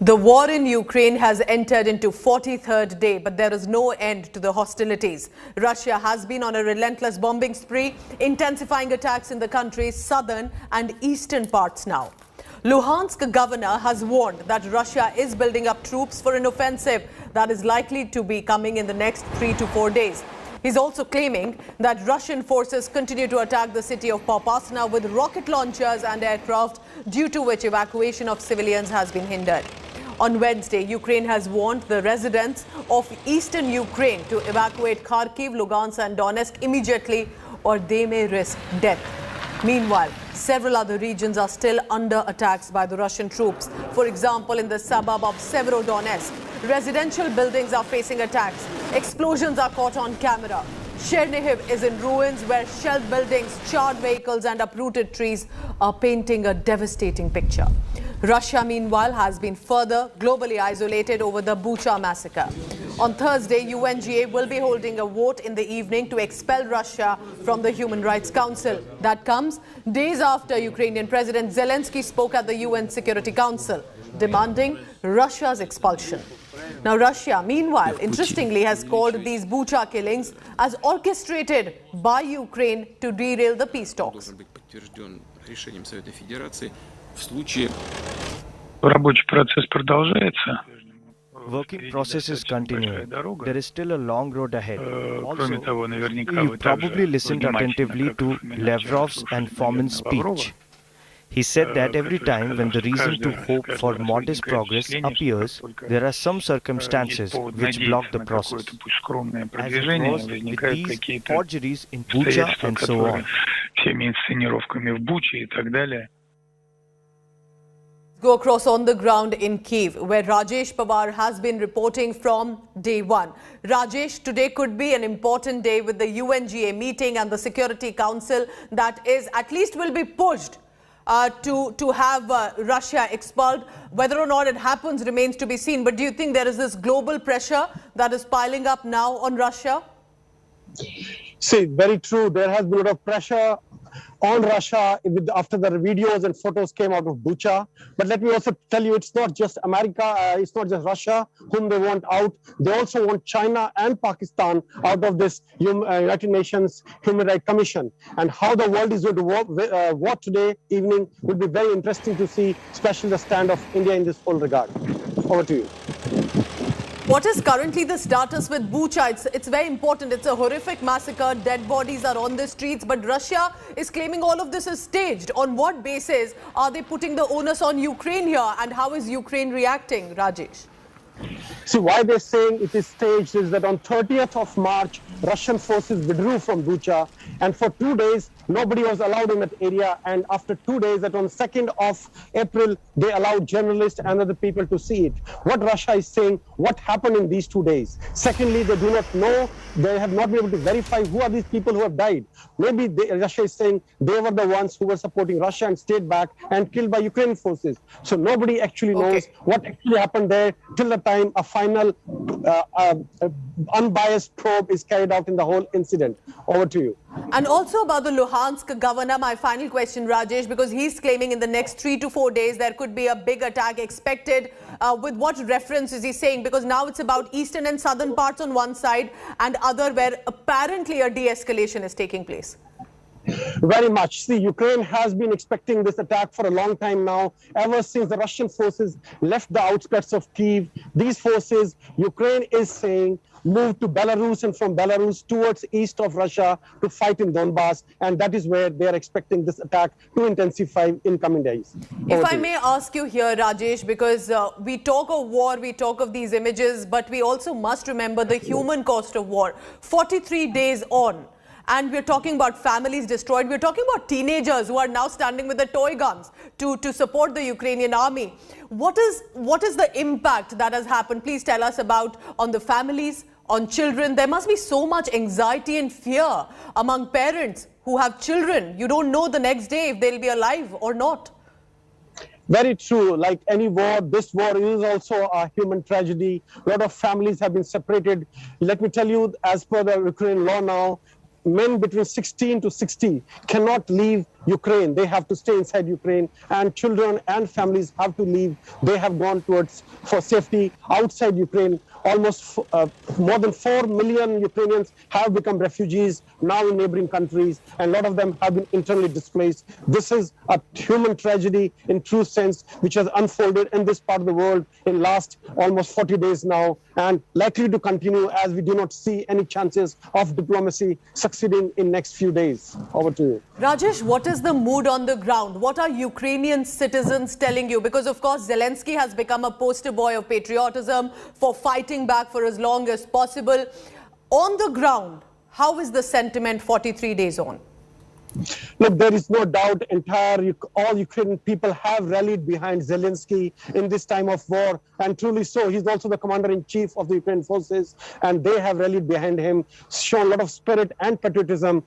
The war in Ukraine has entered into 43rd day, but there is no end to the hostilities. Russia has been on a relentless bombing spree, intensifying attacks in the country's southern and eastern parts now. Luhansk governor has warned that Russia is building up troops for an offensive that is likely to be coming in the next 3 to 4 days. He's also claiming that Russian forces continue to attack the city of Pawar with rocket launchers and aircraft, due to which evacuation of civilians has been hindered. On Wednesday, Ukraine has warned the residents of eastern Ukraine to evacuate Kharkiv, Lugansk and Donetsk immediately, or they may risk death. Meanwhile, several other regions are still under attacks by the Russian troops. For example, in the suburb of Severodonetsk, residential buildings are facing attacks. Explosions are caught on camera. Chernihiv is in ruins, where shelled buildings, charred vehicles and uprooted trees are painting a devastating picture. Russia, meanwhile, has been further globally isolated over the Bucha massacre. On Thursday, UNGA will be holding a vote in the evening to expel Russia from the Human Rights Council. That comes days after Ukrainian President Zelensky spoke at the UN Security Council, demanding Russia's expulsion. Now, Russia, meanwhile, interestingly, has called these Bucha killings as orchestrated by Ukraine to derail the peace talks. Working process is continuing. There is still a long road ahead. Also, you probably listened attentively to Lavrov's and Fomin's speech. He said that every time when the reason to hope for modest progress appears, there are some circumstances which block the process, as it was with these forgeries in Bucha and so on. Go across on the ground in Kyiv, where Rajesh Pawar has been reporting from day one. Rajesh, today could be an important day with the UNGA meeting and the Security Council that is, at least will be pushed to have Russia expelled. Whether or not it happens remains to be seen. But do you think there is this global pressure that is piling up now on Russia? See, very true. There has been a lot of pressure on Russia after the videos and photos came out of Bucha. But let me also tell you, it's not just America, it's not just Russia whom they want out. They also want China and Pakistan out of this United Nations Human Rights Commission. And how the world is going to vote today evening will be very interesting to see, especially the stand of India in this whole regard. Over to you. What is currently the status with Bucha? It's very important. It's a horrific massacre. Dead bodies are on the streets. But Russia is claiming all of this is staged. On what basis are they putting the onus on Ukraine here? And how is Ukraine reacting, Rajesh? See, why they're saying it is staged is that on 30th of March, Russian forces withdrew from Bucha, and for 2 days, nobody was allowed in that area. And after 2 days, that on 2nd of April, they allowed journalists and other people to see it. What Russia is saying, what happened in these 2 days? Secondly, they do not know, they have not been able to verify who are these people who have died. Maybe Russia is saying they were the ones who were supporting Russia and stayed back and killed by Ukrainian forces. So nobody actually knows what actually happened there till the time a final unbiased probe is carried out in the whole incident. Over to you. And also about the Luhansk governor, my final question, Rajesh, because he's claiming in the next 3 to 4 days there could be a big attack expected. With what reference is he saying? Because now it's about eastern and southern parts on one side and other where apparently a de-escalation is taking place. Very much. See, Ukraine has been expecting this attack for a long time now, ever since the Russian forces left the outskirts of Kyiv. These forces, Ukraine is saying, moved to Belarus and from Belarus towards east of Russia to fight in Donbass. And that is where they are expecting this attack to intensify in coming days. If I may ask you here, Rajesh, because we talk of war, we talk of these images, but we also must remember the human cost of war. 43 days on. And we're talking about families destroyed. We're talking about teenagers who are now standing with the toy guns to support the Ukrainian army. What is the impact that has happened? Please tell us about on the families, on children. There must be so much anxiety and fear among parents who have children. You don't know the next day if they'll be alive or not. Very true. Like any war, this war is also a human tragedy. A lot of families have been separated. Let me tell you, as per the Ukrainian law now, men between 16 to 60 cannot leave Ukraine. They have to stay inside Ukraine, and children and families have to leave. They have gone towards for safety outside Ukraine. Almost more than 4 million Ukrainians have become refugees now in neighboring countries, and a lot of them have been internally displaced. This is a human tragedy in true sense, which has unfolded in this part of the world in last almost 40 days now, and likely to continue as we do not see any chances of diplomacy succeeding in next few days. Over to you. Rajesh, what is the mood on the ground? What are Ukrainian citizens telling you? Because, of course, Zelensky has become a poster boy of patriotism, for fighting back for as long as possible. On the ground, how is the sentiment 43 days on? Look, there is no doubt all Ukrainian people have rallied behind Zelensky in this time of war, and truly so. He's also the commander-in-chief of the Ukrainian forces, and they have rallied behind him, shown a lot of spirit and patriotism.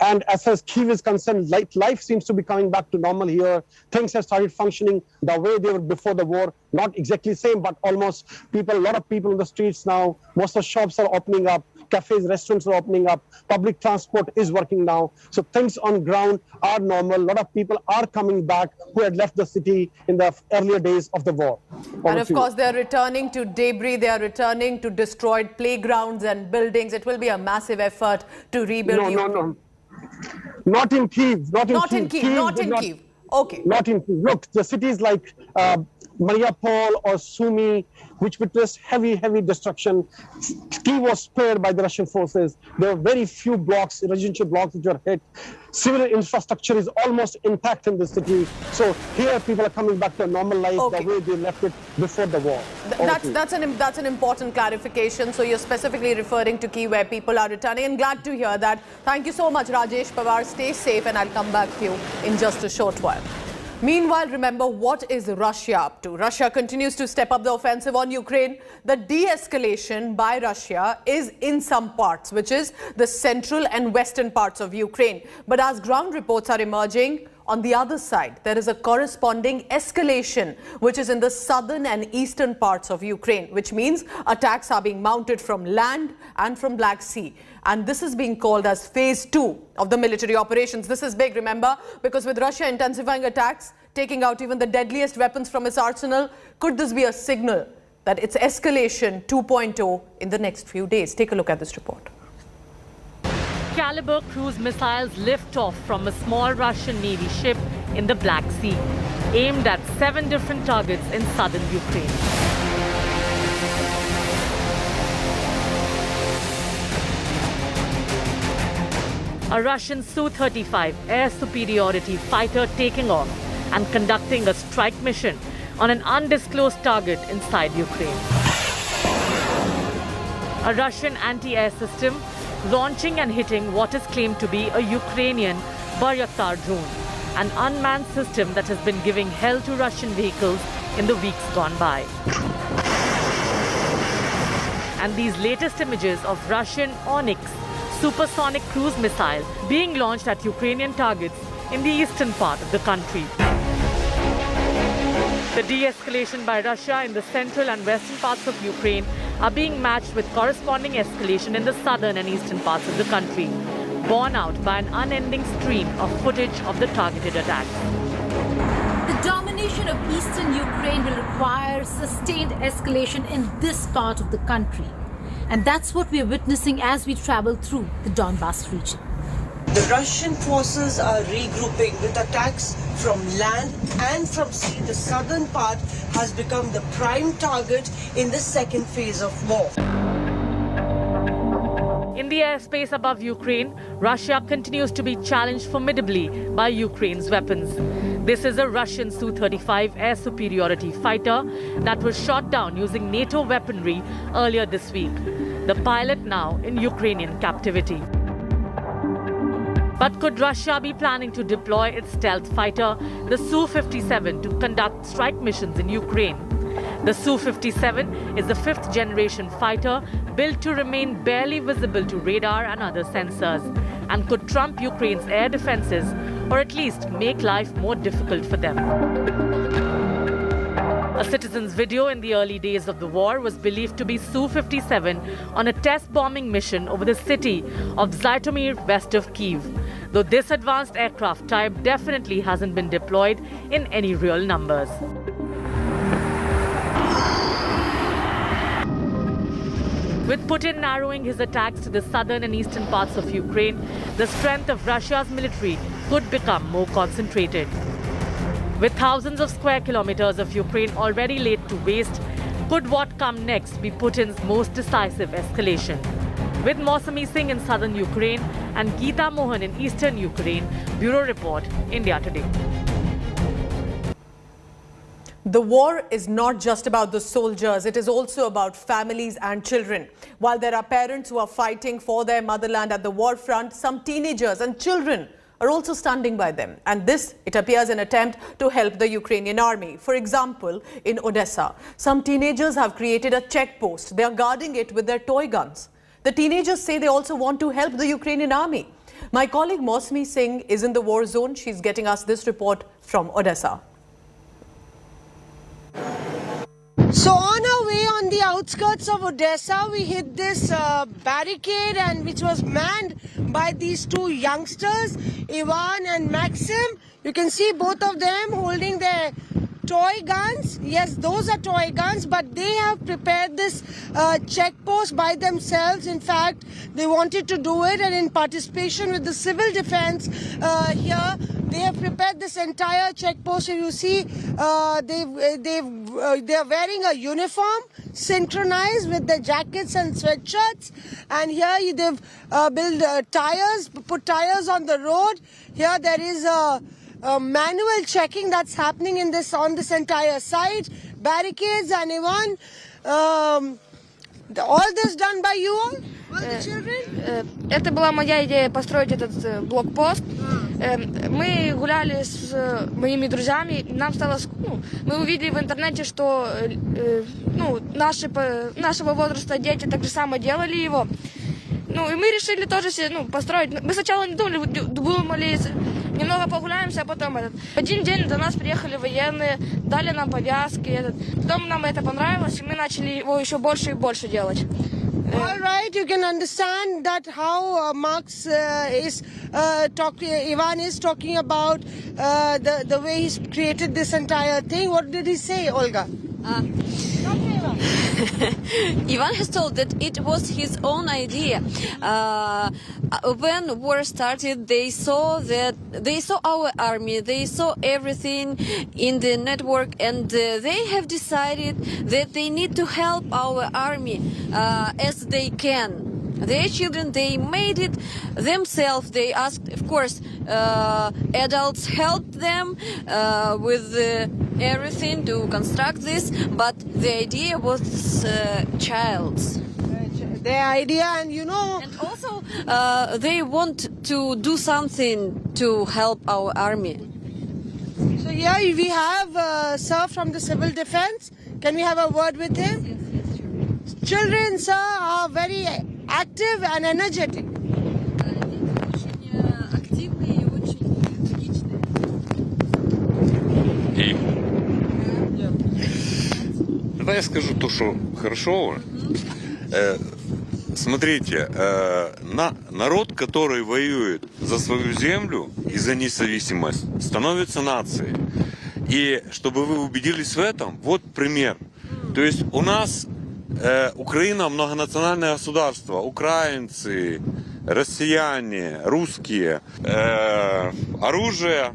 And as far as Kyiv is concerned, life seems to be coming back to normal here. Things have started functioning the way they were before the war. Not exactly the same, but almost a lot of people in the streets now. Most of the shops are opening up. Cafes, restaurants are opening up. Public transport is working now. So things on ground are normal. A lot of people are coming back who had left the city in the earlier days of the war. And of course, they're returning to debris. They are returning to destroyed playgrounds and buildings. It will be a massive effort to rebuild. No. Not in Kyiv. Not in Kyiv. Okay. Not in Kyiv. Look, the cities like Mariupol or Sumy, which witnessed heavy destruction. Kyiv was spared by the Russian forces. There were very few blocks, residential blocks, which were hit. Civil infrastructure is almost intact in the city. So here people are coming back to a normal life the way they left it before the war. That's an important clarification. So you're specifically referring to Kyiv, where people are returning, and glad to hear that. Thank you so much, Rajesh. Pawar, stay safe, and I'll come back to you in just a short while. Meanwhile, remember, what is Russia up to? Russia continues to step up the offensive on Ukraine. The de-escalation by Russia is in some parts, which is the central and western parts of Ukraine. But as ground reports are emerging, on the other side, there is a corresponding escalation, which is in the southern and eastern parts of Ukraine, which means attacks are being mounted from land and from Black Sea. And this is being called as phase 2 of the military operations. This is big, remember, because with Russia intensifying attacks, taking out even the deadliest weapons from its arsenal, could this be a signal that it's escalation 2.0 in the next few days? Take a look at this report. Caliber cruise missiles lift off from a small Russian Navy ship in the Black Sea, aimed at 7 different targets in southern Ukraine. A Russian Su-35 air superiority fighter taking off and conducting a strike mission on an undisclosed target inside Ukraine. A Russian anti-air system launching and hitting what is claimed to be a Ukrainian Bayraktar drone, an unmanned system that has been giving hell to Russian vehicles in the weeks gone by. And these latest images of Russian Onyx supersonic cruise missile being launched at Ukrainian targets in the eastern part of the country. The de-escalation by Russia in the central and western parts of Ukraine are being matched with corresponding escalation in the southern and eastern parts of the country, borne out by an unending stream of footage of the targeted attacks. The domination of eastern Ukraine will require sustained escalation in this part of the country. And that's what we are witnessing as we travel through the Donbas region. The Russian forces are regrouping with attacks from land and from sea. The southern part has become the prime target in the second phase of war. In the airspace above Ukraine, Russia continues to be challenged formidably by Ukraine's weapons. This is a Russian Su-35 air superiority fighter that was shot down using NATO weaponry earlier this week. The pilot now in Ukrainian captivity. But could Russia be planning to deploy its stealth fighter, the Su-57, to conduct strike missions in Ukraine? The Su-57 is a 5th-generation fighter built to remain barely visible to radar and other sensors, and could trump Ukraine's air defenses, or at least make life more difficult for them. A citizen's video in the early days of the war was believed to be Su-57 on a test bombing mission over the city of Zhytomyr, west of Kyiv. though this advanced aircraft type definitely hasn't been deployed in any real numbers. With Putin narrowing his attacks to the southern and eastern parts of Ukraine, the strength of Russia's military could become more concentrated. With thousands of square kilometers of Ukraine already laid to waste, could what come next be Putin's most decisive escalation? With Mausami Singh in southern Ukraine and Geeta Mohan in eastern Ukraine, Bureau Report, India Today. The war is not just about the soldiers, it is also about families and children. While there are parents who are fighting for their motherland at the war front, some teenagers and children are also standing by them. And this, it appears, an attempt to help the Ukrainian army. For example, in Odessa, some teenagers have created a check post. They are guarding it with their toy guns. The teenagers say they also want to help the Ukrainian army. My colleague Mausami Singh is in the war zone. She's getting us this report from Odessa. So on our way on the outskirts of Odessa, we hit this barricade, and which was manned by these two youngsters, Ivan and Maxim. You can see both of them holding their toy guns. Yes, those are toy guns, but they have prepared this check post by themselves. In fact, they wanted to do it, and in participation with the civil defense here, they have prepared this entire check post. So you see, they are wearing a uniform, synchronized with their jackets and sweatshirts. And here they've built tires, put tires on the road. Here there is a manual checking that's happening in this on this entire site. Barricades and even all this done by you all the children? Это была моя идея построить этот блокпост. Мы гуляли с моими друзьями, нам стало мы увидели в интернете, что нашего возраста дети так же само делали его. И мы решили тоже построить. Мы сначала не думали, немного погуляемся, а потом В один день до нас приехали военные, дали нам повязки. Потом нам это понравилось, и мы начали его еще больше и больше делать. All right, you can understand that how Max Ivan is talking about the way he's created this entire thing. What did he say, Olga? Ivan has told that it was his own idea. When war started, they saw our army, they saw everything in the network, and they have decided that they need to help our army as they can. Their children, they made it themselves. They asked, of course, adults helped them with everything to construct this, but the idea was child's. Their idea, and And also, they want to do something to help our army. So here we have sir from the civil defense. Can we have a word with him? Yes, sure. Children, sir, are very active and energetic. Тогда я скажу то, что хорошо. Смотрите, народ, который воюет за свою землю и за независимость, становится нацией. И чтобы вы убедились в этом, вот пример. То есть у нас Украина многонациональное государство. Украинцы, россияне, русские, оружие.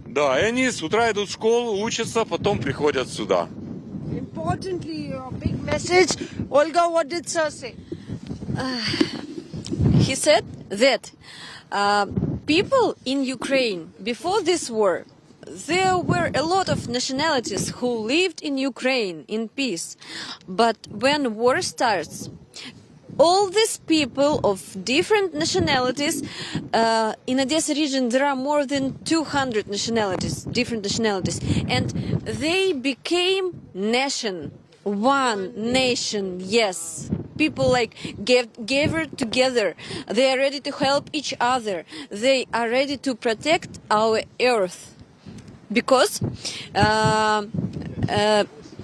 Да, и они с утра идут в школу, учатся, потом приходят сюда. Importantly, a big message. Olga, what did sir say? He said that people in Ukraine, before this war, there were a lot of nationalities who lived in Ukraine in peace. But when war starts, all these people of different nationalities, in Odessa region there are more than 200 nationalities, different nationalities, and they became one nation, yes. People gathered together. They are ready to help each other. They are ready to protect our earth. Because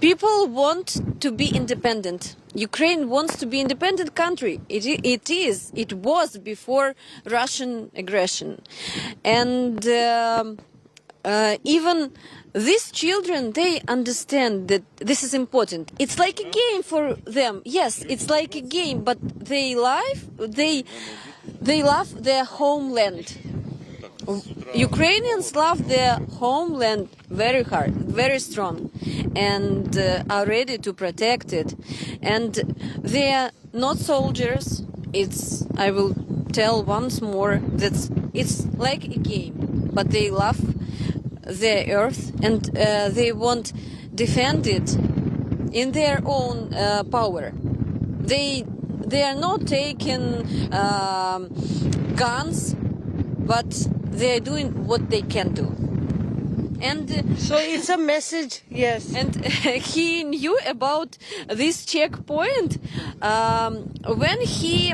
People want to be independent. Ukraine wants to be an independent country. It was before Russian aggression. And even these children, they understand that this is important. It's like a game for them. Yes, it's like a game, but they love their homeland. Ukrainians love their homeland very hard, very strong, and are ready to protect it. And they are not soldiers. I will tell once more that it's like a game, but they love their earth, and they want to defend it in their own power. They are not taking guns, but they are doing what they can do. And so it's a message, yes. And he knew about this checkpoint when he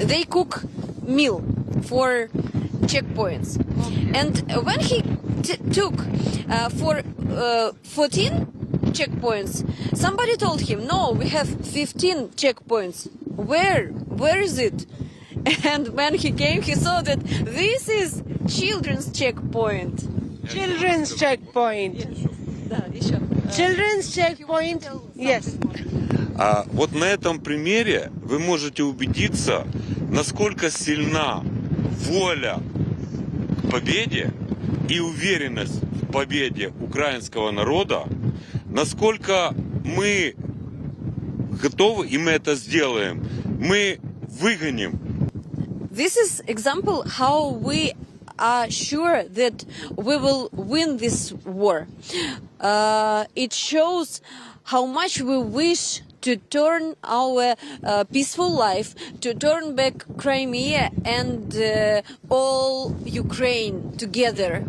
they cook meal for checkpoints, and when he took for 14 checkpoints, somebody told him, no, we have 15 checkpoints. Where is it? And when he came, he saw that this is children's checkpoint. Children's checkpoint. Children's checkpoint, yes. Вот на этом примере вы можете убедиться, насколько сильна воля к победе и уверенность в победе украинского народа, насколько мы готовы, и мы это сделаем, мы выгоним. This is example how we are sure that we will win this war. It shows how much we wish to turn our peaceful life, to turn back Crimea and all Ukraine together.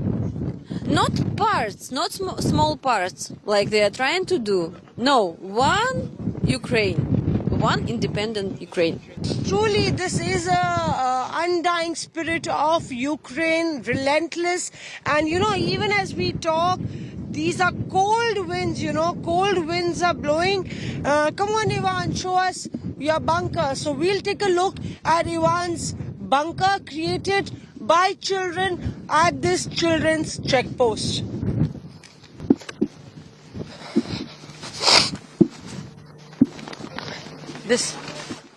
Not parts, not small parts, like they are trying to do. No, one Ukraine, one independent Ukraine. Truly, this is a undying spirit of Ukraine, relentless. And, even as we talk, these are cold winds, cold winds are blowing. Come on, Ivan, show us your bunker. So we'll take a look at Ivan's bunker created by children at this children's checkpost.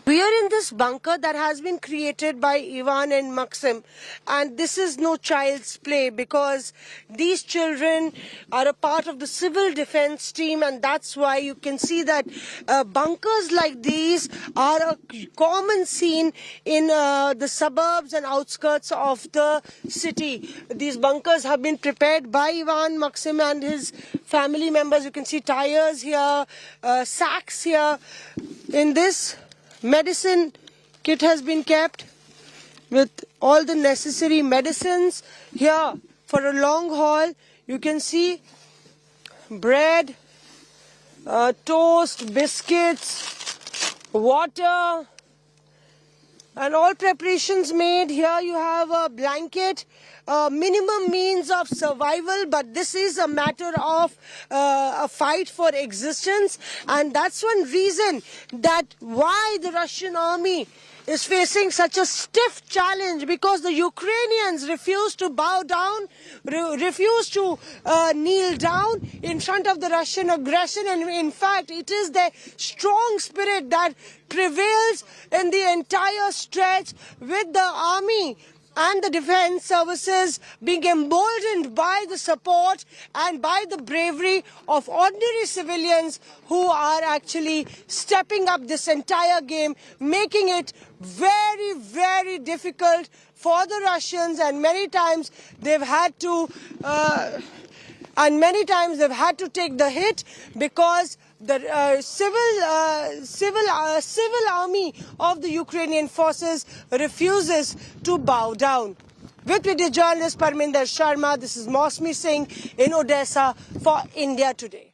We are in this bunker that has been created by Ivan and Maxim, and this is no child's play because these children are a part of the civil defense team, and that's why you can see that bunkers like these are a common scene in the suburbs and outskirts of the city. These bunkers have been prepared by Ivan, Maxim and his family members. You can see tires here, sacks here. In this medicine kit has been kept with all the necessary medicines. Here for a long haul, you can see bread, toast, biscuits, water, and all preparations made. Here you have a blanket, minimum means of survival, but this is a matter of a fight for existence, and that's one reason that why the Russian army is facing such a stiff challenge, because the Ukrainians refuse to bow down, refuse to kneel down in front of the Russian aggression, and in fact it is the strong spirit that prevails in the entire stretch, with the army and the defense services being emboldened by the support and by the bravery of ordinary civilians who are actually stepping up this entire game, making it very, very difficult for the Russians, and many times they've had to take the hit because the civil army of the Ukrainian forces refuses to bow down. With video journalist Parminder Sharma, this is Mausami Singh in Odessa for India Today.